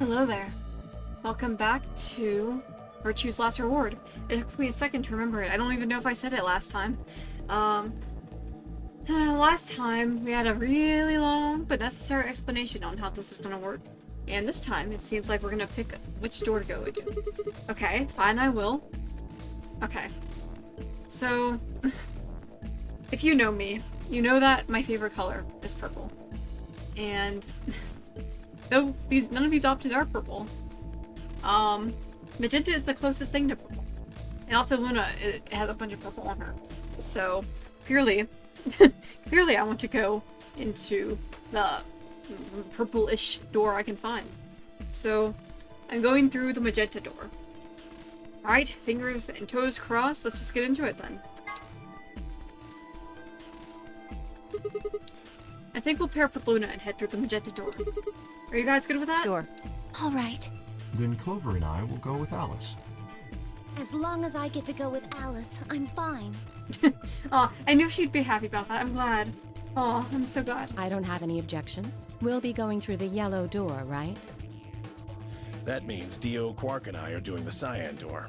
Hello there. Welcome back to Virtue's Last Reward. It took me a second to remember it. I don't even know if I said it last time. Last time we had a really long but necessary explanation on how this is gonna work. And this time it seems like we're gonna pick which door to go into. Okay, fine, I will. Okay. So, if you know me, you know that my favorite color is purple. And though none of these options are purple, magenta is the closest thing to purple. And also Luna, it has a bunch of purple on her. So, clearly, clearly I want to go into the purple-ish door I can find. So, I'm going through the magenta door. Alright, fingers and toes crossed, let's just get into it then. I think we'll pair up with Luna and head through the magenta door. Are you guys good with that? Sure. All right. Then Clover and I will go with Alice. As long as I get to go with Alice, I'm fine. Aw, I knew she'd be happy about that. I'm glad. Aw, I'm so glad. I don't have any objections. We'll be going through the yellow door, right? That means Dio, Quark, and I are doing the cyan door.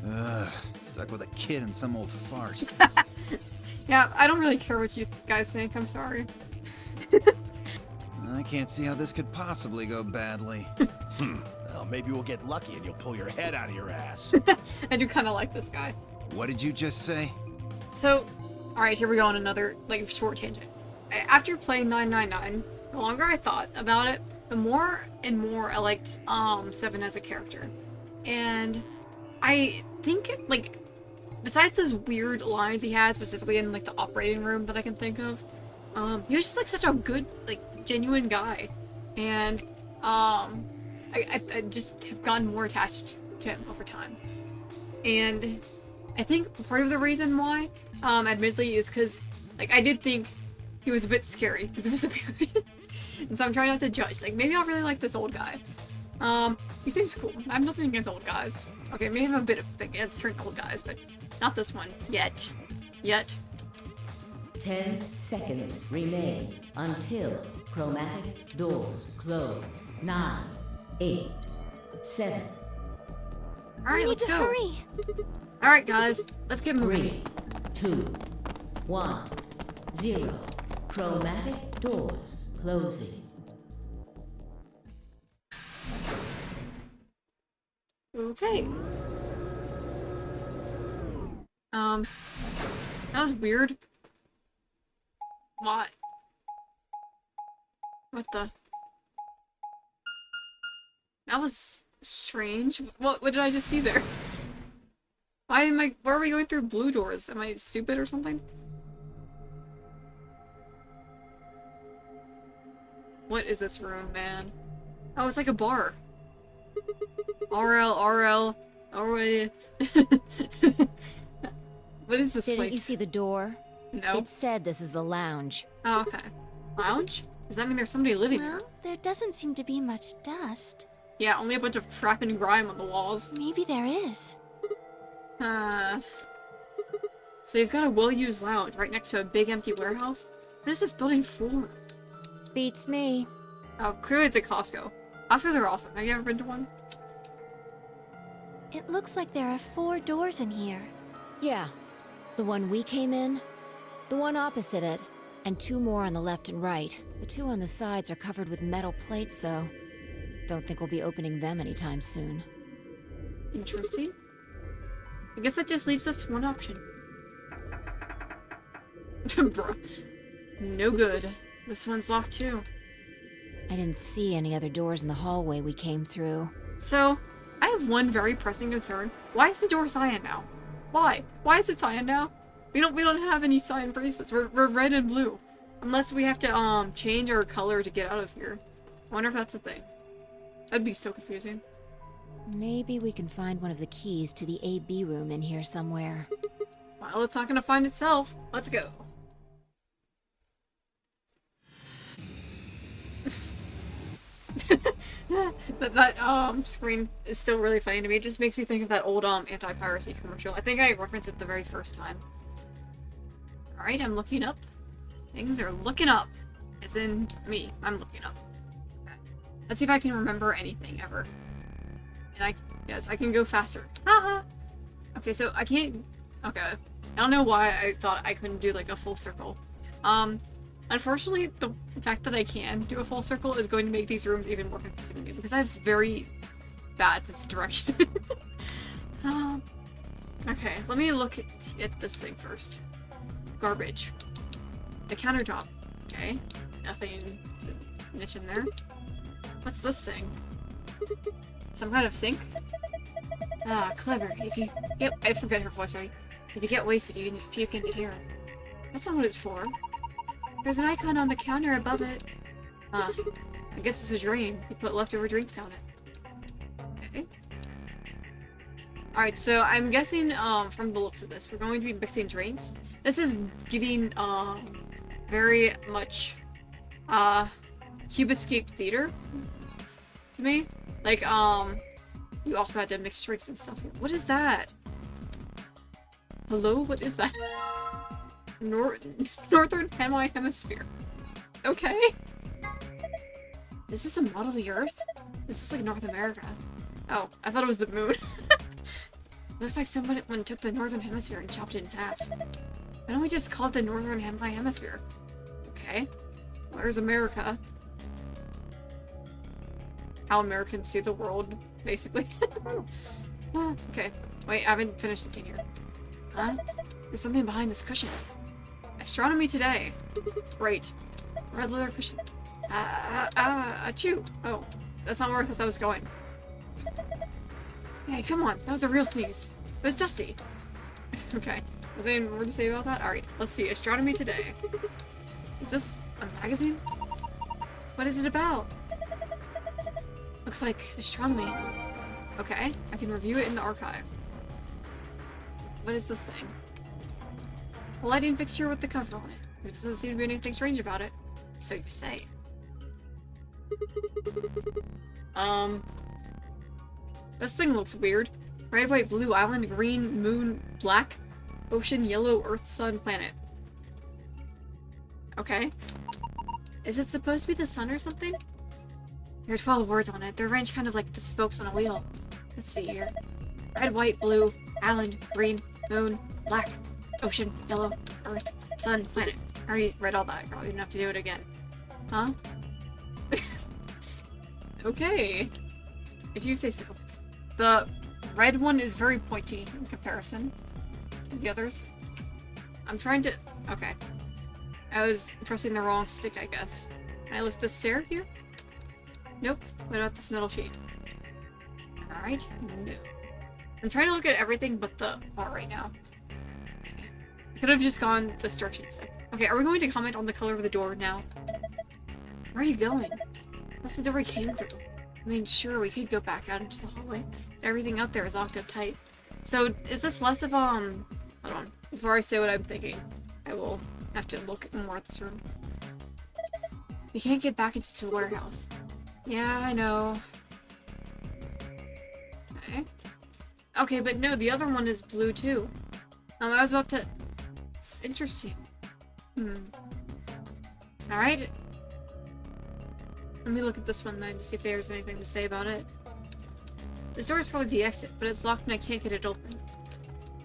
Ugh, stuck with a kid and some old fart. Yeah, I don't really care what you guys think. I'm sorry. I can't see how this could possibly go badly. Well, maybe we'll get lucky and you'll pull your head out of your ass. I do kind of like this guy. What did you just say? So, alright, here we go on another, short tangent. After playing 999, the longer I thought about it, the more and more I liked, Seven as a character. And I think, besides those weird lines he had, specifically in, the operating room that I can think of, he was just, such a good, genuine guy. And, I just have gotten more attached to him over time. And I think part of the reason why, admittedly, is because, I did think he was a bit scary because of his appearance. And so I'm trying not to judge. Maybe I'll really like this old guy. He seems cool. I have nothing against old guys. Okay, maybe I have a bit of against certain old guys, but not this one. Yet. 10 seconds remain until chromatic doors close. 9, 8, 7. Alright, We need let's to go. hurry. Alright, guys. Let's get moving. 3, 2, 1, 0. Chromatic doors closing. Okay. That was weird. What? What the? That was strange. What did I just see there? Why are we going through blue doors? Am I stupid or something? What is this room, man? Oh, it's like a bar. RL. What is this Didn't place? you see the door? No. It said this is the lounge. Oh, okay. Lounge? Does that mean there's somebody living there? Well, there doesn't seem to be much dust. Yeah, only a bunch of crap and grime on the walls. Maybe there is. So you've got a well-used lounge right next to a big empty warehouse? What is this building for? Beats me. Oh, clearly it's a Costco. Costco's are awesome. Have you ever been to one? It looks like there are 4 doors in here. Yeah. The one we came in, the one opposite it, and 2 more on the left and right. The 2 on the sides are covered with metal plates, though. Don't think we'll be opening them anytime soon. Interesting. I guess that just leaves us one option. Bruh. No good. This one's locked too. I didn't see any other doors in the hallway we came through. So, I have one very pressing concern. Why is the door cyan now? Why? Why is it cyan now? We don't have any cyan bracelets. We're red and blue. Unless we have to change our color to get out of here. I wonder if that's a thing. That'd be so confusing. Maybe we can find one of the keys to the AB room in here somewhere. Well, it's not gonna find itself. Let's go. that screen is still really funny to me. It just makes me think of that old anti-piracy commercial. I think I referenced it the very first time. Alright, I'm looking up. Things are looking up. As in me. I'm looking up. Okay. Let's see if I can remember anything ever. And yes, I can go faster. Haha! Okay, so I can't, okay. I don't know why I thought I couldn't do like a full circle. Unfortunately, the fact that I can do a full circle is going to make these rooms even more confusing to me because I have very bad sense of direction. Okay, let me look at this thing first. Garbage. The countertop. Okay, nothing to mention there. What's this thing? Some kind of sink? Ah, clever. If you get- I forget her voice already. If you get wasted, you can just puke into here. That's not what it's for. There's an icon on the counter above it. Ah, I guess it's a drain. You put leftover drinks down it. Okay. Alright, so I'm guessing, from the looks of this, we're going to be mixing drinks. This is giving, very much, Cube Escape Theater to me. Like, you also had to mix drinks and stuff. What is that? Hello? What is that? Northern Hemisphere. Okay. Is this a model of the Earth? This is like North America. Oh, I thought it was the moon. Looks like someone took the Northern Hemisphere and chopped it in half. Why don't we just call it the Northern Hemisphere? Okay. Where's America? How Americans see the world, basically. Okay. Wait, I haven't finished the scene here. Huh? There's something behind this cushion. Astronomy today. Great. Red leather cushion. Achoo. Oh, that's not where I thought that was going. Hey, come on. That was a real sneeze. It was dusty. Okay. Nothing more to say about that? Alright, let's see. Astronomy today. Is this a magazine? What is it about? Looks like astronomy. Okay, I can review it in the archive. What is this thing? A lighting fixture with the cover on it. There doesn't seem to be anything strange about it. So you say. This thing looks weird. Red, white, blue, island, green, moon, black, ocean, yellow, earth, sun, planet. Okay. Is it supposed to be the sun or something? There are 12 words on it. They're arranged kind of like the spokes on a wheel. Let's see here. Red, white, blue, island, green, moon, black, ocean, yellow, earth, sun, planet. I already read all that. I probably didn't have to do it again. Huh? Okay. If you say so. The red one is very pointy in comparison to the others. I'm trying to... Okay. I was pressing the wrong stick, I guess. Can I lift the stair here? Nope. What about this metal sheet? Alright. No. I'm trying to look at everything but the bar right now. Okay. I could have just gone this direction instead. Okay, are we going to comment on the color of the door now? Where are you going? That's the door we came through. I mean, sure, we could go back out into the hallway. Everything out there is locked up tight. So, is this less of, hold on. Before I say what I'm thinking, I will have to look more at this room. We can't get back into the warehouse. Yeah, I know. Okay. Okay, but no, the other one is blue too. I was about to... It's interesting. Alright. Let me look at this one then to see if there's anything to say about it. This door is probably the exit, but it's locked and I can't get it open.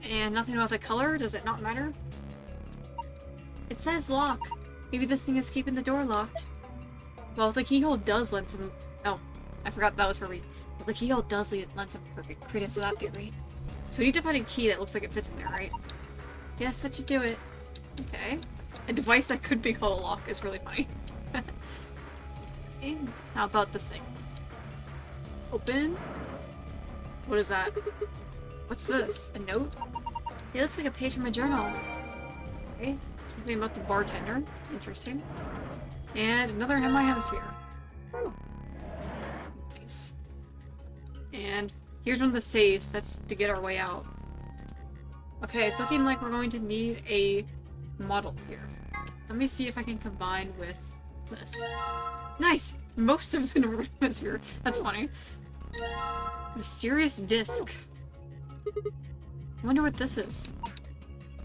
And nothing about the color? Does it not matter? It says lock. Maybe this thing is keeping the door locked. Well, the keyhole does lend some... Oh, I forgot that was for me. Well, the keyhole does lend some credence to that theory. So we need to find a key that looks like it fits in there, right? Yes, that should do it. Okay. A device that could be called a lock is really funny. Okay. How about this thing? Open. What is that? What's this? A note? It looks like a page from a journal. Okay. Something about the bartender. Interesting. And another hemisphere. Nice. And here's one of the saves. That's to get our way out. Okay, it's looking like we're going to need a model here. Let me see if I can combine with this. Nice! Most of the Northern Hemisphere. That's funny. Mysterious disc. I wonder what this is.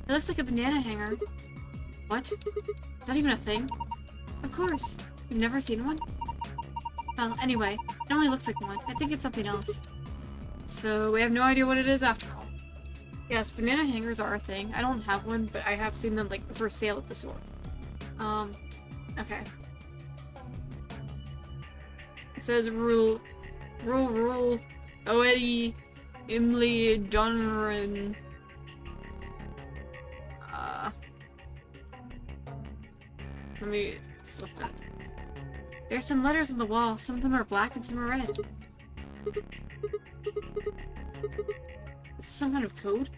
It looks like a banana hanger. What? Is that even a thing? Of course. You've never seen one? Well, anyway, it only looks like one. I think it's something else. So, we have no idea what it is after all. Yes, banana hangers are a thing. I don't have one, but I have seen them, like, for sale at the store. Okay. It says rule, Oedi, Imli, Donran. Let me slip that. There's some letters on the wall. Some of them are black and some are red. Is this some kind of code?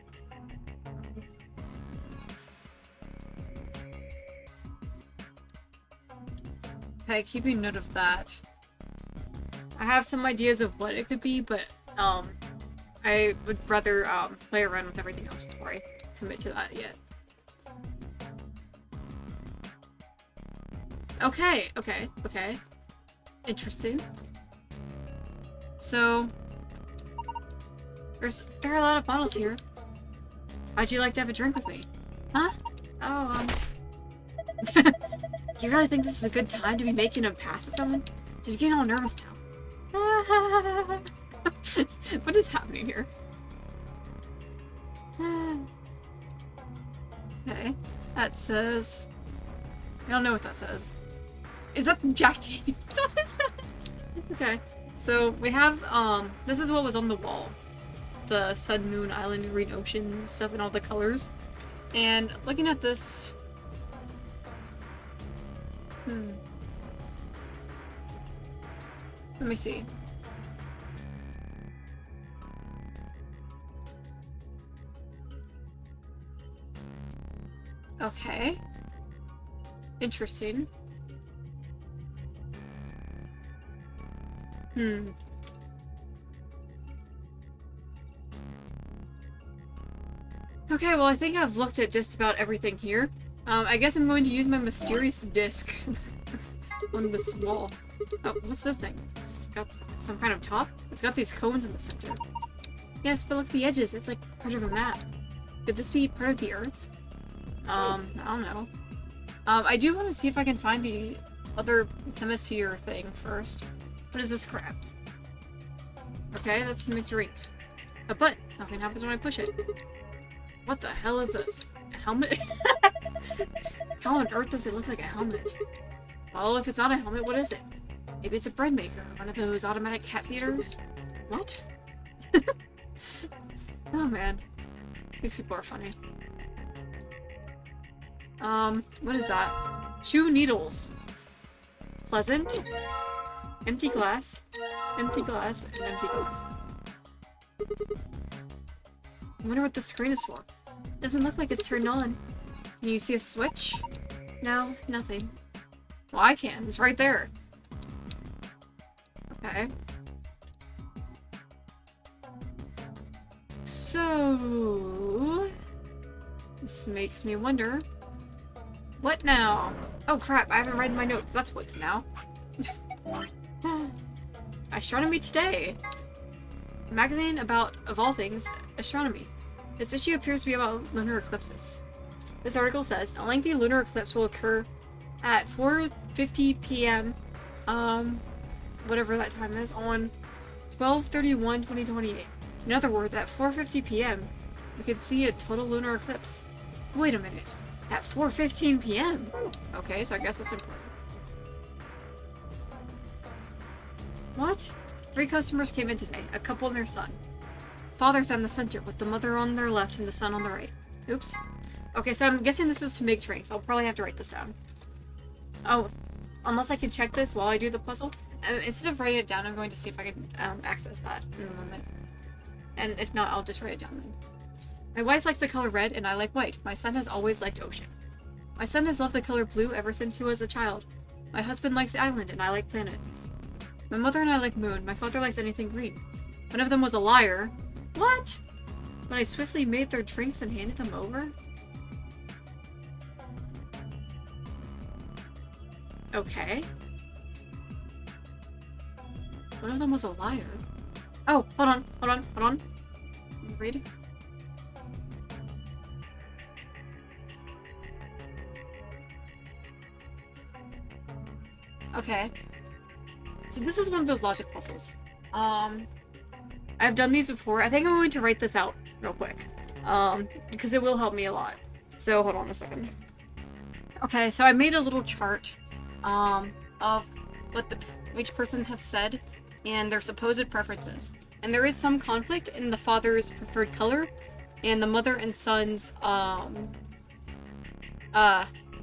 Okay, keeping note of that. I have some ideas of what it could be, but I would rather play around with everything else before I commit to that yet. Okay. Interesting. So, there are a lot of bottles here. How'd you like to have a drink with me? Huh? Oh, you really think this is a good time to be making a pass at someone? Just getting all nervous now. What is happening here? Okay. That says... I don't know what that says. Is that Jack Daniels? What is that? Okay. So, we have, this is what was on the wall. The sun, moon, island, green ocean stuff and all the colors. And looking at this... Let me see. Okay. Interesting. Okay, well I think I've looked at just about everything here. I guess I'm going to use my mysterious disc on this wall. Oh, what's this thing? It's got some kind of top? It's got these cones in the center. Yes, but look at the edges. It's like part of a map. Could this be part of the Earth? I don't know. I do want to see if I can find the other hemisphere thing first. What is this crap? Okay, that's to make drink. A button. Nothing happens when I push it. What the hell is this? A helmet? How on earth does it look like a helmet? Well, if it's not a helmet, what is it? Maybe it's a bread maker. One of those automatic cat feeders? What? Oh man. These people are funny. What is that? 2 needles. Pleasant. Empty glass. Empty glass. And empty glass. I wonder what the screen is for. It doesn't look like it's turned on. Can you see a switch? No, nothing. Well, I can. It's right there. Okay. So... this makes me wonder... what now? Oh crap, I haven't read my notes. That's what's now. Astronomy Today. A magazine about, of all things, astronomy. This issue appears to be about lunar eclipses. This article says, a lengthy lunar eclipse will occur at 4:50 p.m. Whatever that time is, on 12/31/2028. In other words, at 4:50 p.m., we could see a total lunar eclipse. Wait a minute. At 4:15 p.m.? Okay, so I guess that's important. What? 3 customers came in today, a couple and their son. Father's in the center, with the mother on their left and the son on the right. Oops. Okay, so I'm guessing this is to make drinks. I'll probably have to write this down. Oh, unless I can check this while I do the puzzle. Instead of writing it down, I'm going to see if I can access that in a moment. And if not, I'll just write it down then. My wife likes the color red, and I like white. My son has always liked ocean. My son has loved the color blue ever since he was a child. My husband likes island, and I like planet. My mother and I like moon. My father likes anything green. One of them was a liar. What? But I swiftly made their drinks and handed them over? Okay. One of them was a liar. Oh, hold on. Let me read. Okay. So this is one of those logic puzzles. I've done these before. I think I'm going to write this out real quick. Because it will help me a lot. So hold on a second. Okay, so I made a little chart, of what each person has said and their supposed preferences. And there is some conflict in the father's preferred color and the mother and son's,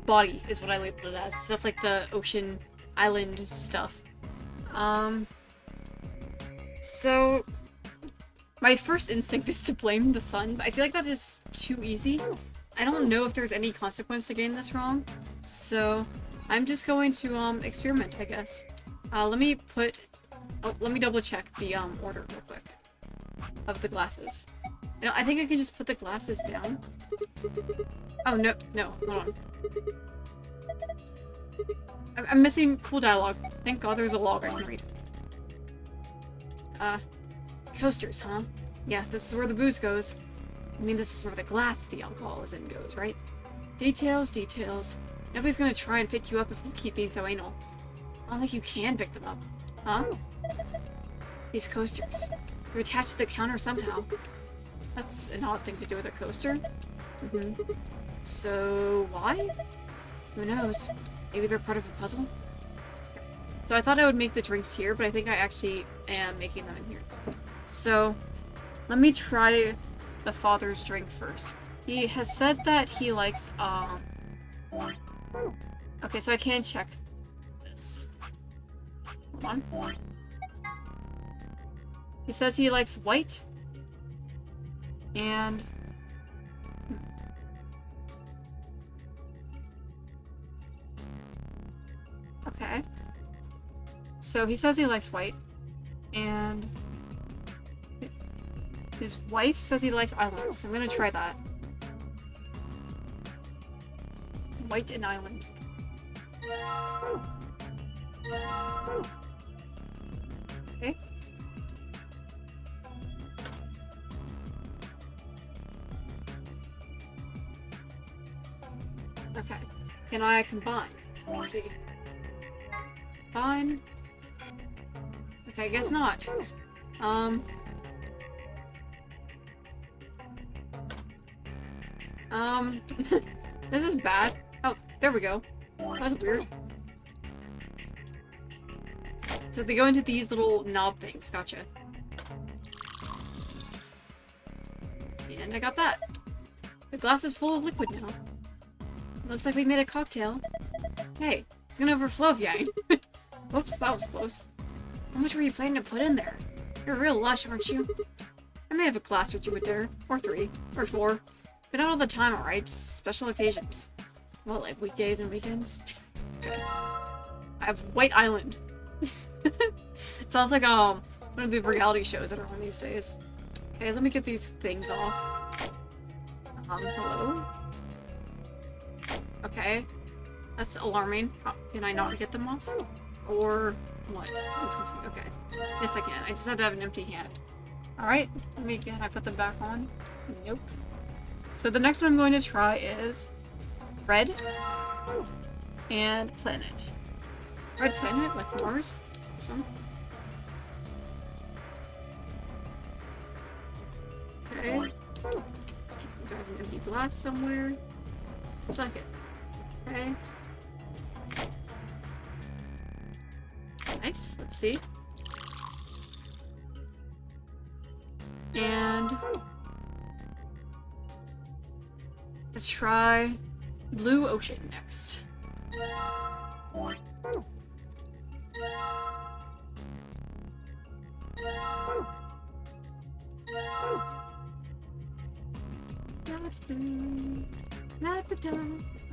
body is what I labeled it as. Stuff like the ocean island stuff. So my first instinct is to blame the son, but I feel like that is too easy. I don't know if there's any consequence to getting this wrong, so I'm just going to experiment, I guess. Let me double check the order real quick of the glasses. I think I can just put the glasses down. Oh no, hold on. I'm missing cool dialogue. Thank God there's a log I can read. Coasters, huh? Yeah, this is where the booze goes. I mean, this is where the glass that the alcohol is in goes, right? Details. Nobody's gonna try and pick you up if you keep being so anal. I don't think you can pick them up. Huh? These coasters. They're attached to the counter somehow. That's an odd thing to do with a coaster. So, why? Who knows? Maybe they're part of a puzzle? So I thought I would make the drinks here, but I think I actually am making them in here. So, let me try the father's drink first. He has said that he likes, okay, so I can check this. Hold on. He says he likes white. And... okay. So he says he likes white. And... his wife says he likes island, so I'm gonna try that. White and island. Okay. Okay. Can I combine? Let's see. Combine. Okay, I guess not. This is bad. Oh, there we go. That was weird. So they go into these little knob things. Gotcha. And I got that. The glass is full of liquid now. Looks like we made a cocktail. Hey, it's gonna overflow if you ain't. Whoops, that was close. How much were you planning to put in there? You're real lush, aren't you? I may have a glass or two at dinner. Or 3. Or 4. But not all the time, alright? Special occasions. Well, like weekdays and weekends? Okay. I have White Island. It sounds like one of the reality shows that are on these days. Okay, let me get these things off. Hello? Okay. That's alarming. Can I not get them off? Or what? I'm confused. Okay. Yes, I can. I just had to have an empty hand. Alright. Can I put them back on? Nope. So the next one I'm going to try is Red and Planet. Red Planet, like Mars. That's awesome. Okay. Got an empty glass somewhere. Looks like it. Okay. Nice. Let's see. And let's try Blue Ocean next.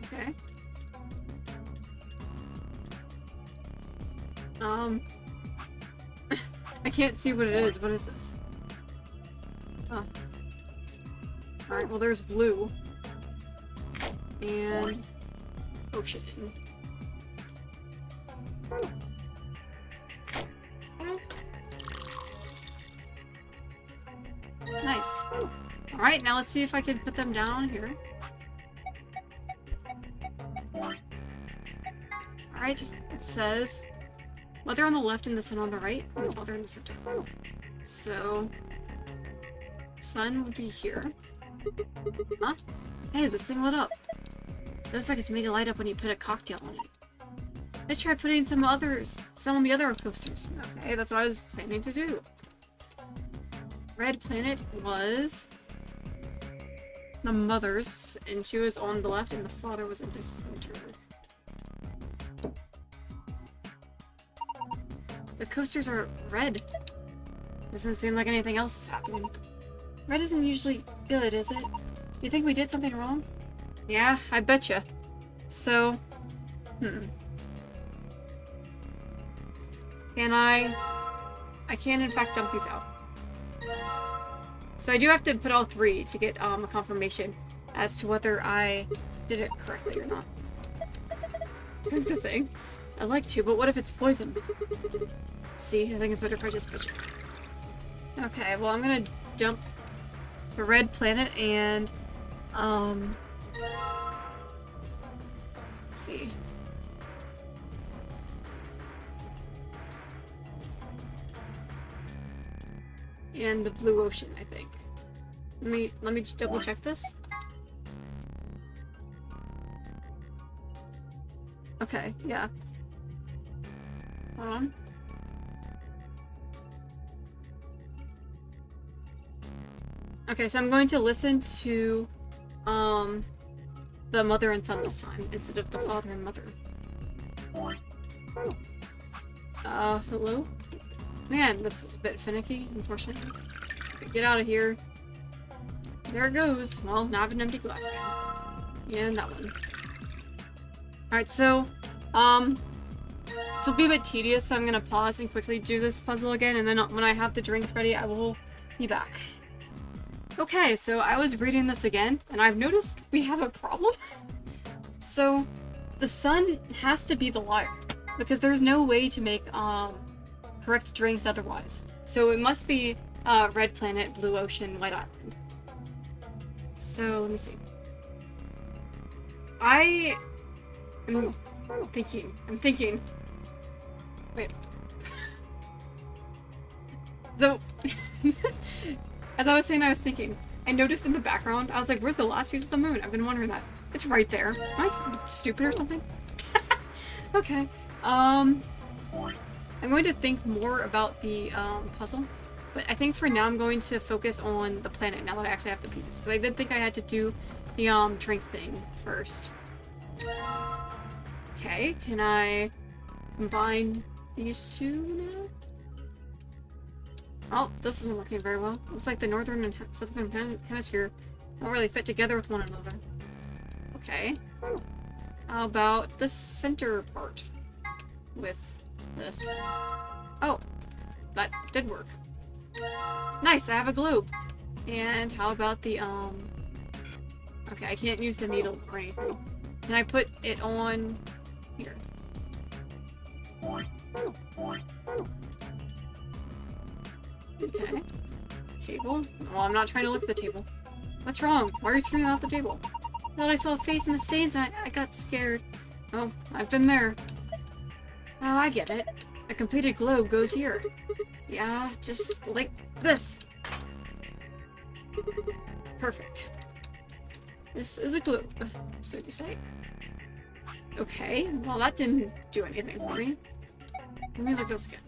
Okay. I can't see what it is. What is this? Oh. Alright, well there's blue. And ocean. Nice. Alright, now let's see if I can put them down here. Alright, it says Mother on the left and the sun on the right, and father in the center. So, sun would be here. Huh? Hey, this thing lit up. It looks like it's made to light up when you put a cocktail on it. Let's try putting some of the other coasters. Okay, that's what I was planning to do. Red planet was the mother's, and she was on the left, and the father was in the center. The coasters are red. Doesn't seem like anything else is happening. Red isn't usually good, is it? Do you think we did something wrong? Yeah, I betcha. So, Can I can in fact dump these out. So I do have to put all 3 to get a confirmation as to whether I did it correctly or not. That's the thing. I'd like to, but what if it's poison? See, I think it's better if I just pitch it. Okay, well I'm gonna dump the red planet and let's see. And the blue ocean, I think. Let me just double check this. Okay, yeah. Hold on. Okay, so I'm going to listen to the mother and son this time instead of the father and mother. Hello? Man, this is a bit finicky, unfortunately. Get out of here. There it goes. Well, now I have an empty glass pan. And that one. Alright, so, this will be a bit tedious, so I'm gonna pause and quickly do this puzzle again, and then when I have the drinks ready, I will be back. Okay, so I was reading this again, and I've noticed we have a problem. So, the sun has to be the liar, because there's no way to make, correct drinks otherwise. So it must be red planet, blue ocean, white island. So let me see. I'm thinking. Wait. So as I was saying, I was thinking. I noticed in the background, I was like, where's the last phase of the moon? I've been wondering that. It's right there. Am I stupid or something? Okay. I'm going to think more about the puzzle, but I think for now I'm going to focus on the planet now that I actually have the pieces, because I did think I had to do the drink thing first. Okay, can I combine these two now? Oh, this isn't working very well. Looks like the northern and southern hemisphere don't really fit together with one another. Okay. How about the center part with this? Oh, that did work. Nice, I have a globe. And how about the, okay, I can't use the needle or anything. Can I put it on here? Okay. Table? Well, I'm not trying to look at the table. What's wrong? Why are you screaming out the table? I thought I saw a face in the stains and I got scared. Oh, I've been there. Oh, I get it. A completed globe goes here. Yeah, just like this. Perfect. This is a globe, so you say. Okay, well that didn't do anything for me. Let me look at this again.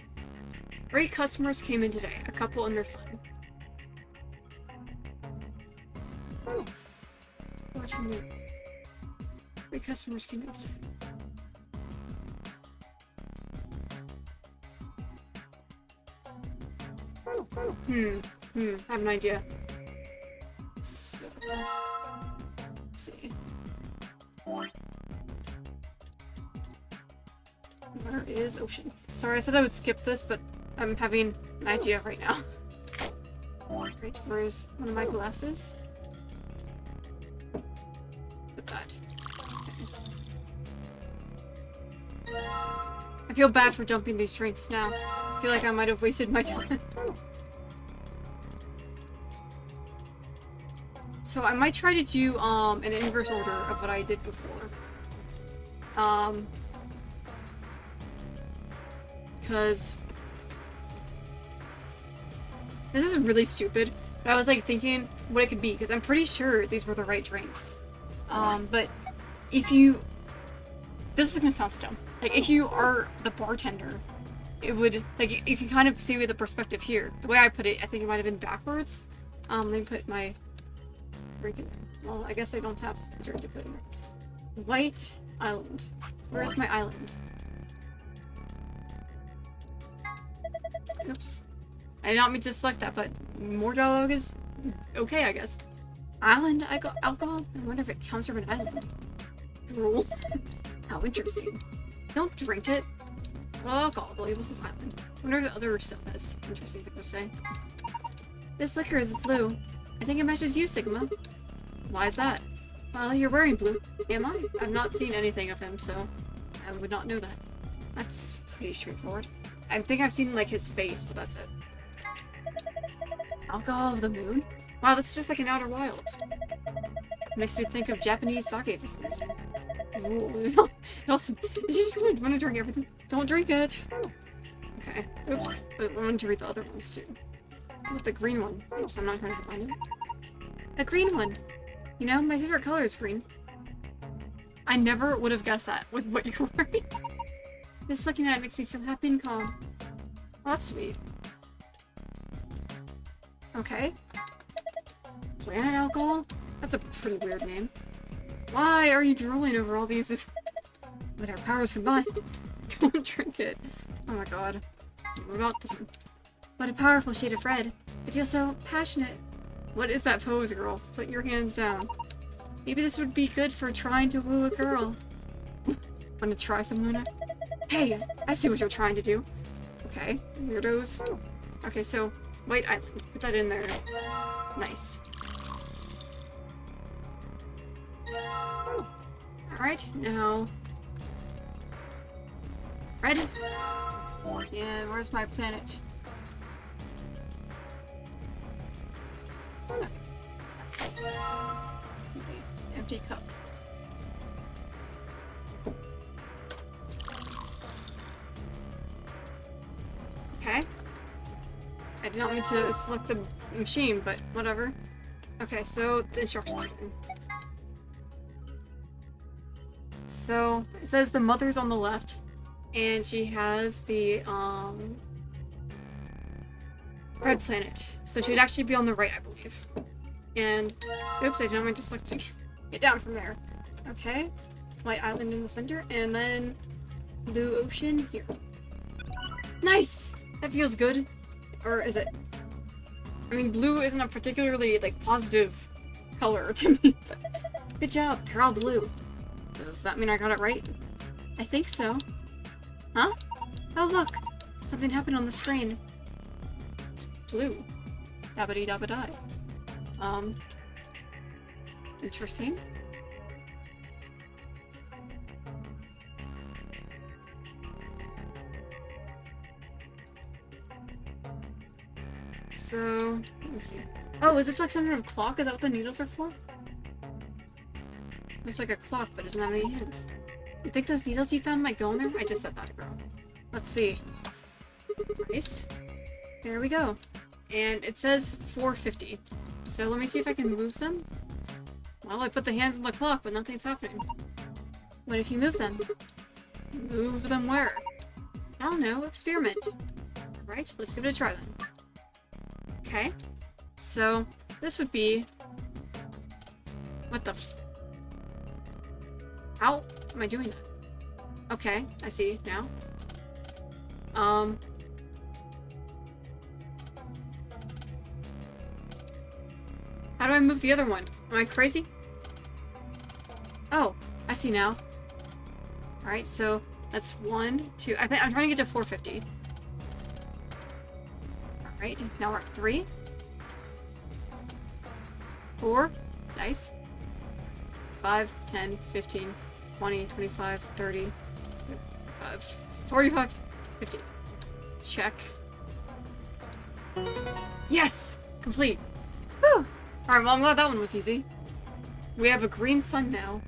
3 customers came in today, a couple and their son. What do you mean? 3 customers came in today. I have an idea. So, let's see. Where is Ocean? Sorry, I said I would skip this, but I'm having an idea right now. Right, where's one of my glasses? Put that. Okay. I feel bad for dumping these drinks now. I feel like I might have wasted my time. So I might try to do an inverse order of what I did before. Because this is really stupid. But I was like thinking what it could be because I'm pretty sure these were the right drinks. But if you, this is gonna sound so dumb. Like if you are the bartender, it would like you can kind of see with the perspective here. The way I put it, I think it might have been backwards. Let me put my drink in there. Well, I guess I don't have a drink to put in there. White Island. Where's my island? Oops. I did not mean to select that, but more dialogue is okay, I guess. Island alcohol? I wonder if it comes from an island. Drool. How interesting. Don't drink it. Well, alcohol, the label says island. I wonder if the other stuff has interesting things to say. This liquor is blue. I think it matches you, Sigma. Why is that? Well, you're wearing blue. Am I? I've not seen anything of him, so I would not know that. That's pretty straightforward. I think I've seen, like, his face, but that's it. Alcohol of the moon? Wow, that's just like an Outer Wilds. Makes me think of Japanese sake facilities. Ooh, it also, is she just gonna want to drink everything? Don't drink it! Okay, oops. Wait, I wanted to read the other ones too. Oh, the green one. Oops, I'm not trying to find it. A green one! You know, my favorite color is green. I never would have guessed that with what you're wearing. Just looking at it makes me feel happy and calm. Well, that's sweet. Okay. Planet Alcohol? That's a pretty weird name. Why are you drooling over all these with our powers combined? Don't drink it. Oh my god. What about this one? What a powerful shade of red. It feels so passionate. What is that pose, girl? Put your hands down. Maybe this would be good for trying to woo a girl. Wanna try some, Luna? Hey, I see what you're trying to do. Okay, weirdos. Okay, so, White Island. Put that in there. Nice. Alright, now... Red? Yeah, where's my planet? Okay. Empty cup. Okay. I did not mean to select the machine, but whatever. Okay, so the instructions. So it says the mother's on the left, and she has the red planet. So she'd actually be on the right, I believe. And oops, I did not mean to select it. Get down from there. Okay. White Island in the center, and then blue ocean here. Nice! That feels good. Or is it? I mean, blue isn't a particularly, like, positive color to me, but good job. They're all blue. Does that mean I got it right? I think so. Huh? Oh, look! Something happened on the screen. It's blue. Dabbity-dabba-die. Interesting. So, let me see. Oh, is this like some sort of clock? Is that what the needles are for? Looks like a clock, but doesn't have any hands. You think those needles you found might go in there? I just said that, bro. Let's see. Nice. There we go. And it says 450. So let me see if I can move them. Well, I put the hands on the clock, but nothing's happening. What if you move them? Move them where? I don't know. Experiment. Right, let's give it a try then. Okay. So, this would be... What the f... How am I doing that? Okay, I see now. How do I move the other one? Am I crazy? Oh, I see now. Alright, so that's 1, 2... I think I'm trying to get to 450. Alright, now we're at 3. 4. Nice. 5, 10, 15, 20, 25, 30, 35, 45, 50. Check. Yes! Complete. Whew! Alright, well, I'm glad that one was easy. We have a green sun now.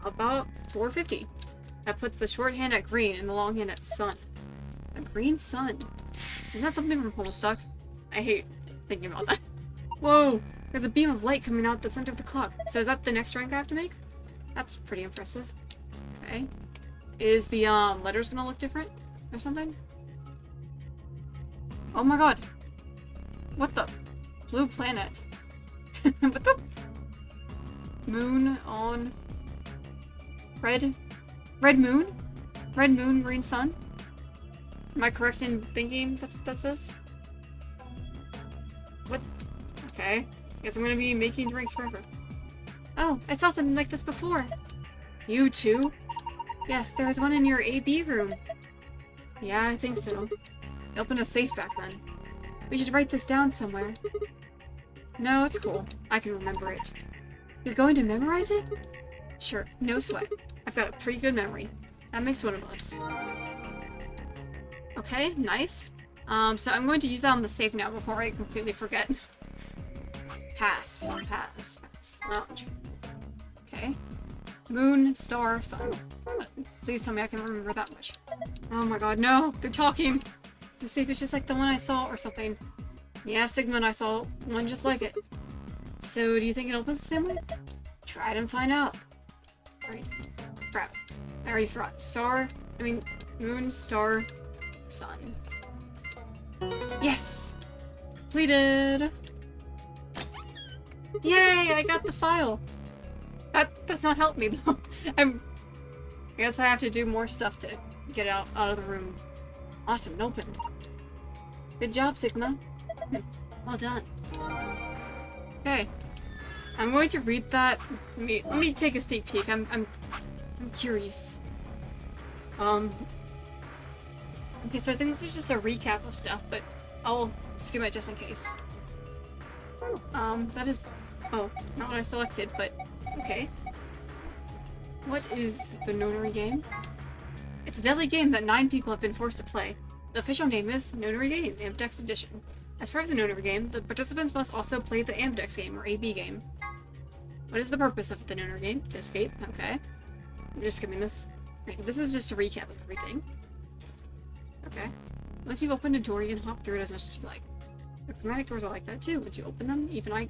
About 450. That puts the short hand at green and the long hand at sun. A green sun. Isn't that something from Homestuck? I hate thinking about that. Whoa! There's a beam of light coming out the center of the clock. So is that the next rank I have to make? That's pretty impressive. Okay. Is the letters gonna look different or something? Oh my god. What the? Blue planet. What the? Moon on... Red moon? Red moon, green sun? Am I correct in thinking that's what that says? What? Okay. Guess I'm gonna be making drinks forever. Oh, I saw something like this before. You too? Yes, there was one in your AB room. Yeah, I think so. I opened a safe back then. We should write this down somewhere. No, it's cool. I can remember it. You're going to memorize it? Sure, no sweat. I've got a pretty good memory. That makes one of us. Okay, nice. So I'm going to use that on the save now before I completely forget. Pass. Lounge. Okay. Moon, star, sun. Please tell me I can remember that much. Oh my god, no! They're talking! The safe is just like the one I saw or something. Yeah, Sigmund, I saw one just like it. So, do you think it opens the same way? Try it and find out. Alright. Crap. I already forgot. Moon, star, sun. Yes! Completed! Yay! I got the file! That does not help me, though. I guess I have to do more stuff to get out of the room. Awesome, it opened. Good job, Sigma. Well done. Okay. I'm going to read that. Let me take a sneak peek. I'm curious. Okay, so I think this is just a recap of stuff, but I'll skim it just in case. That is... Oh, not what I selected, but okay. What is the Nonary game? It's a deadly game that 9 people have been forced to play. The official name is Nonary Game, Amdex Edition. As part of the Nonary game, the participants must also play the Amdex game, or AB game. What is the purpose of the Nonary game? To escape? Okay. I'm just skimming this. Right, this is just a recap of everything. Okay. Once you've opened a door, you can hop through it as much as you like. The chromatic doors are like that too. Once you open them, even I'm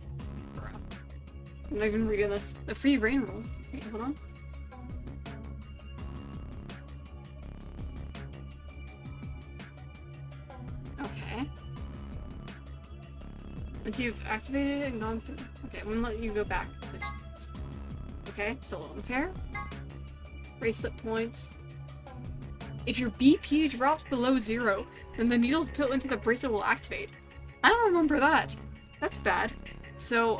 not even reading this. The free reign rule. Wait, hold on. Okay. Once you've activated it and gone through... Okay, I'm gonna let you go back. Okay, solo pair. Bracelet points. If your BP drops below 0, then the needles put into the bracelet will activate. I don't remember that. That's bad. So,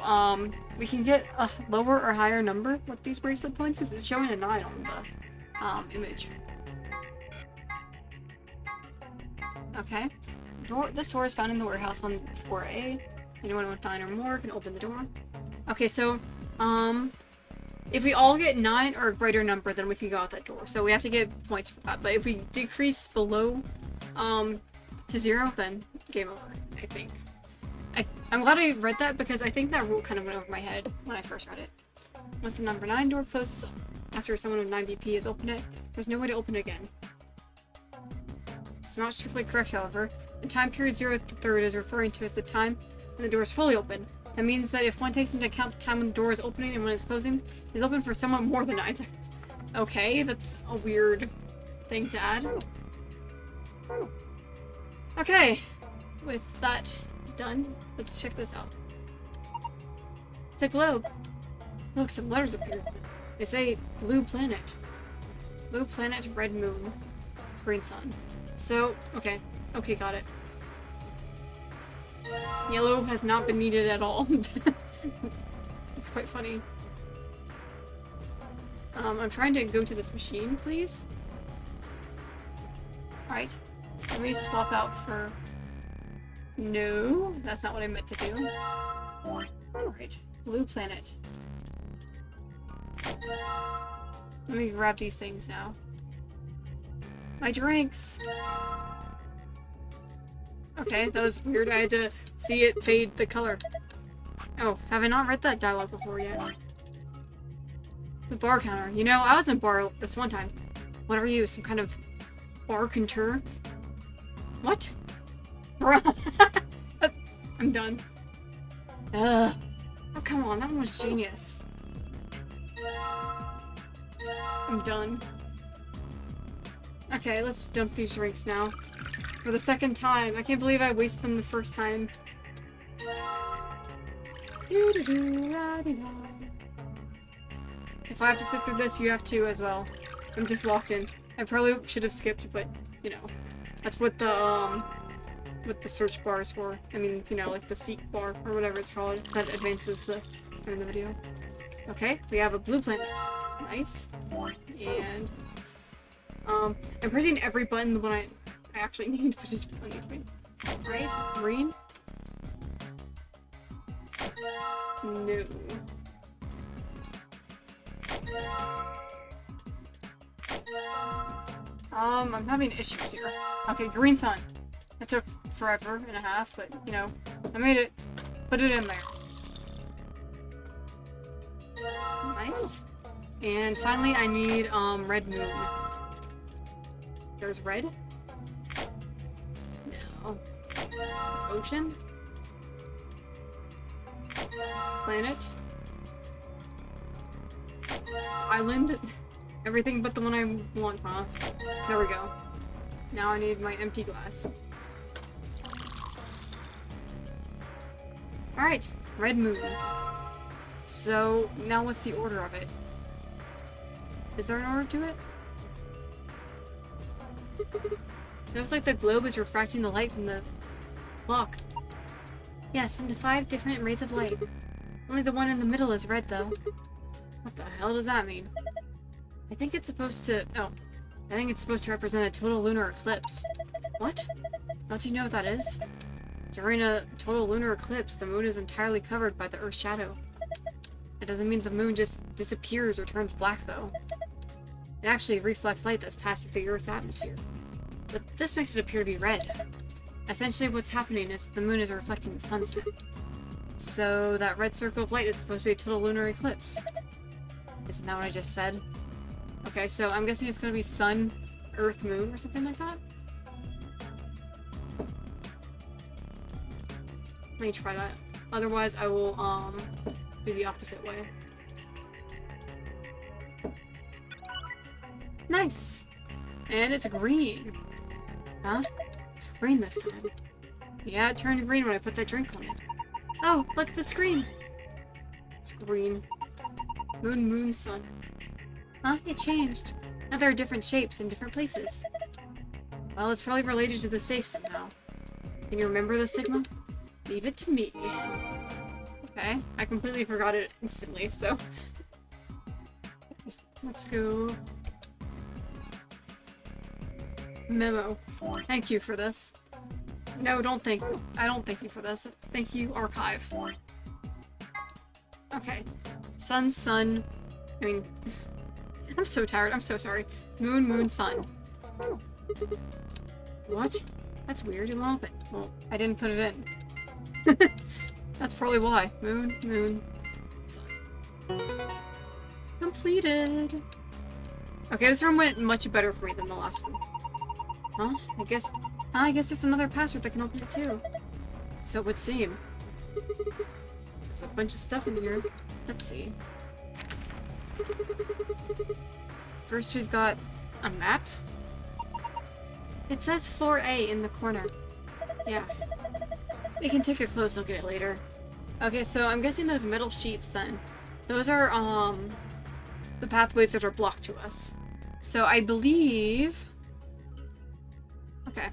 we can get a lower or higher number with these bracelet points. It's showing a 9 on the image. Okay. This door is found in the warehouse on 4A. Anyone with 9 or more can open the door. Okay, so, if we all get 9 or a greater number, then we can go out that door. So we have to get points for that. But if we decrease below, to 0, then game over, I think. I'm glad I read that because I think that rule kind of went over my head when I first read it. Once the number 9 door closes after someone with 9 BP has opened it, there's no way to open it again. It's not strictly correct, however. The time period 0 to 3rd is referring to as the time when the door is fully open. That means that if one takes into account the time when the door is opening and when it's closing, it's open for somewhat more than 9 seconds. Okay, that's a weird thing to add. Okay, with that done, let's check this out. It's a globe. Look, some letters appeared. They say blue planet. Blue planet, red moon, green sun. So, okay, got it. Yellow has not been needed at all. It's quite funny. I'm trying to go to this machine, please. Alright. Let me swap out for... No, that's not what I meant to do. Alright. Blue planet. Let me grab these things now. My drinks! Okay, that was weird. I had to see it fade the color. Oh, have I not read that dialogue before yet? The bar counter. You know, I was in bar this one time. What are you, some kind of bar contour? What? Bro. I'm done. Ugh. Oh, come on, that one was genius. I'm done. Okay, let's dump these drinks now. For the second time. I can't believe I wasted them the first time. If I have to sit through this, you have to as well. I'm just locked in. I probably should have skipped, but, you know. That's what the search bar is for. I mean, you know, like the seek bar, or whatever it's called, that advances the video. Okay, we have a blue planet. Nice. And, I'm pressing every button, the one I actually need, which is plenty to me. Alright, green. No. I'm having issues here. Okay, green sun. It took forever and a half, but, you know, I made it. Put it in there. Nice. And finally, I need, red moon. There's red? No. It's ocean? It's planet? Island? Everything but the one I want, huh? There we go. Now I need my empty glass. Alright, red moon. So, now what's the order of it? Is there an order to it? It looks like the globe is refracting the light from the clock. Yes, into 5 different rays of light. Only the one in the middle is red, though. What the hell does that mean? I think it's supposed to... Oh. I think it's supposed to represent a total lunar eclipse. What? Don't you know what that is? During a total lunar eclipse, the moon is entirely covered by the Earth's shadow. It doesn't mean the moon just disappears or turns black, though. It actually reflects light that's passing through the Earth's atmosphere. But this makes it appear to be red. Essentially, what's happening is that the moon is reflecting the sun's light. So that red circle of light is supposed to be a total lunar eclipse. Isn't that what I just said? Okay, so I'm guessing it's gonna be sun, earth, moon, or something like that? Let me try that. Otherwise, I will, do the opposite way. Nice! And it's green. Huh? It's green this time. Yeah, it turned green when I put that drink on it. Oh, look at the screen! It's green. Moon, moon, sun. Huh? It changed. Now there are different shapes in different places. Well, it's probably related to the safe somehow. Can you remember the Sigma? Leave it to me. Okay, I completely forgot it instantly, so... Let's go... Memo. Thank you for this. No, I don't thank you for this. Thank you, archive. Okay. Sun, sun... I mean... I'm so tired, I'm so sorry. Moon, moon, sun. What? That's weird, it won't open. Well, I didn't put it in. That's probably why. Moon, moon, sun. Completed! Okay, this room went much better for me than the last one. Huh? I guess there's another password that can open it too. So it would seem. There's a bunch of stuff in here. Let's see. First we've got a map. It says floor A in the corner. Yeah. We can take a close look at it later. Okay, so I'm guessing those metal sheets then. Those are, the pathways that are blocked to us. So I believe... Okay.